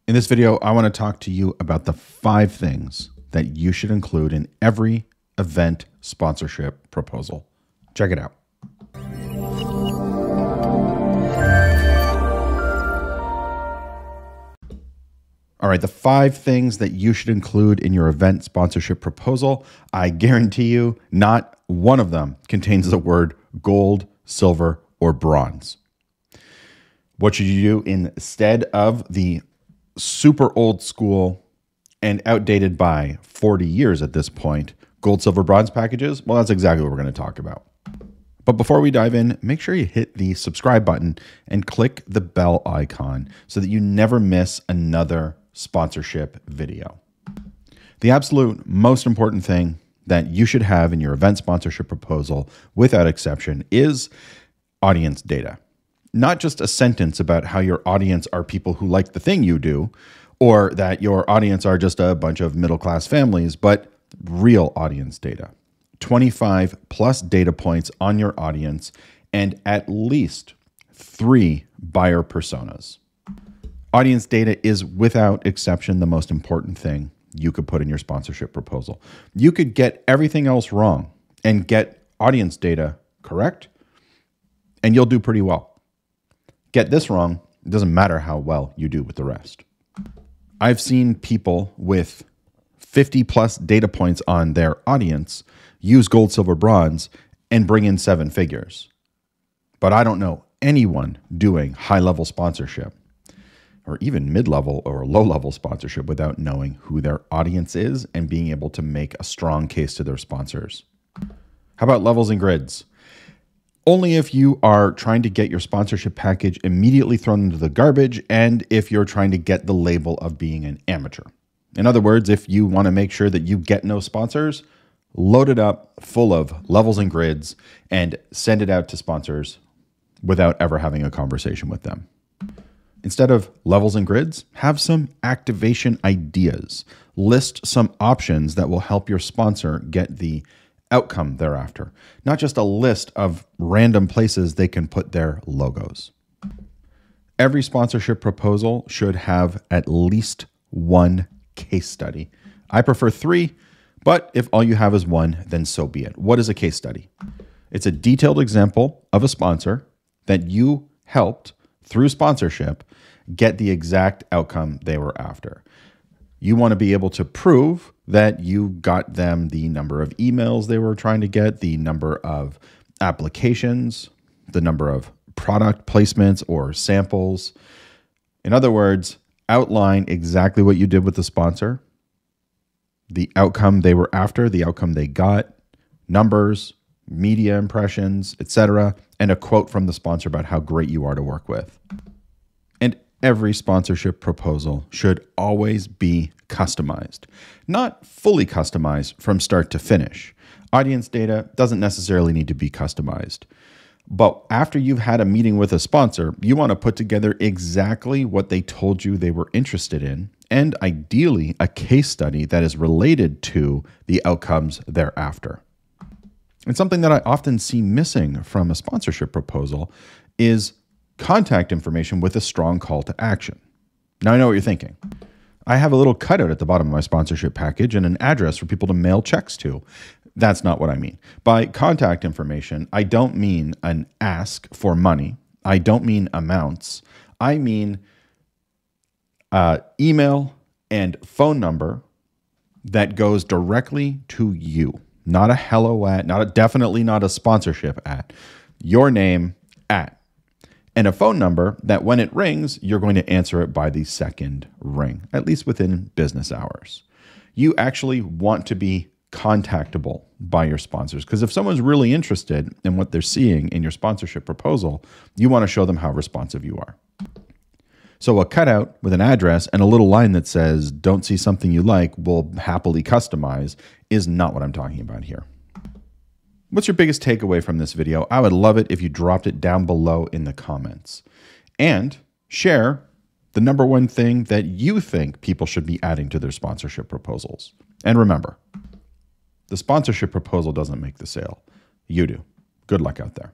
In this video, I want to talk to you about the 5 things that you should include in every event sponsorship proposal. Check it out. All right, the 5 things that you should include in your event sponsorship proposal. I guarantee you not one of them contains the word gold, silver, or bronze. What should you do instead of the super old school and outdated by 40 years at this point gold, silver, bronze packages? Well, that's exactly what we're going to talk about. But before we dive in, make sure you hit the subscribe button and click the bell icon so that you never miss another sponsorship video. The absolute most important thing that you should have in your event sponsorship proposal, without exception, is audience data. Not just a sentence about how your audience are people who like the thing you do, or that your audience are just a bunch of middle-class families, but real audience data. 25 plus data points on your audience and at least 3 buyer personas. Audience data is without exception the most important thing you could put in your sponsorship proposal. You could get everything else wrong and get audience data correct, and you'll do pretty well. Get this wrong, it doesn't matter how well you do with the rest. I've seen people with 50 plus data points on their audience use gold, silver, bronze and bring in 7 figures. But I don't know anyone doing high-level sponsorship or even mid-level or low-level sponsorship without knowing who their audience is and being able to make a strong case to their sponsors. How about levels and grids? Only if you are trying to get your sponsorship package immediately thrown into the garbage and if you're trying to get the label of being an amateur. In other words, if you want to make sure that you get no sponsors, load it up full of levels and grids and send it out to sponsors without ever having a conversation with them. Instead of levels and grids, have some activation ideas. List some options that will help your sponsor get the outcome thereafter, not just a list of random places they can put their logos. Every sponsorship proposal should have at least 1 case study. I prefer 3, but if all you have is 1, then so be it. What is a case study? It's a detailed example of a sponsor that you helped, through sponsorship, get the exact outcome they were after. You want to be able to prove that you got them the number of emails they were trying to get, the number of applications, the number of product placements or samples. In other words, outline exactly what you did with the sponsor, the outcome they were after, the outcome they got, numbers, media impressions, etc., and a quote from the sponsor about how great you are to work with. And every sponsorship proposal should always be customized, not fully customized from start to finish. Audience data doesn't necessarily need to be customized. But after you've had a meeting with a sponsor, you want to put together exactly what they told you they were interested in, and ideally a case study that is related to the outcomes thereafter. And something that I often see missing from a sponsorship proposal is contact information with a strong call to action. Now I know what you're thinking. I have a little cutout at the bottom of my sponsorship package and an address for people to mail checks to. That's not what I mean. By contact information, I don't mean an ask for money. I don't mean amounts. I mean email and phone number that goes directly to you. Not a hello at, definitely not a sponsorship at. Your name at. And a phone number that when it rings, you're going to answer it by the second ring, at least within business hours. You actually want to be contactable by your sponsors, because if someone's really interested in what they're seeing in your sponsorship proposal, you want to show them how responsive you are. So a cutout with an address and a little line that says, "Don't see something you like, we'll happily customize," is not what I'm talking about here. What's your biggest takeaway from this video? I would love it if you dropped it down below in the comments. And share the number 1 thing that you think people should be adding to their sponsorship proposals. And remember, the sponsorship proposal doesn't make the sale. You do. Good luck out there.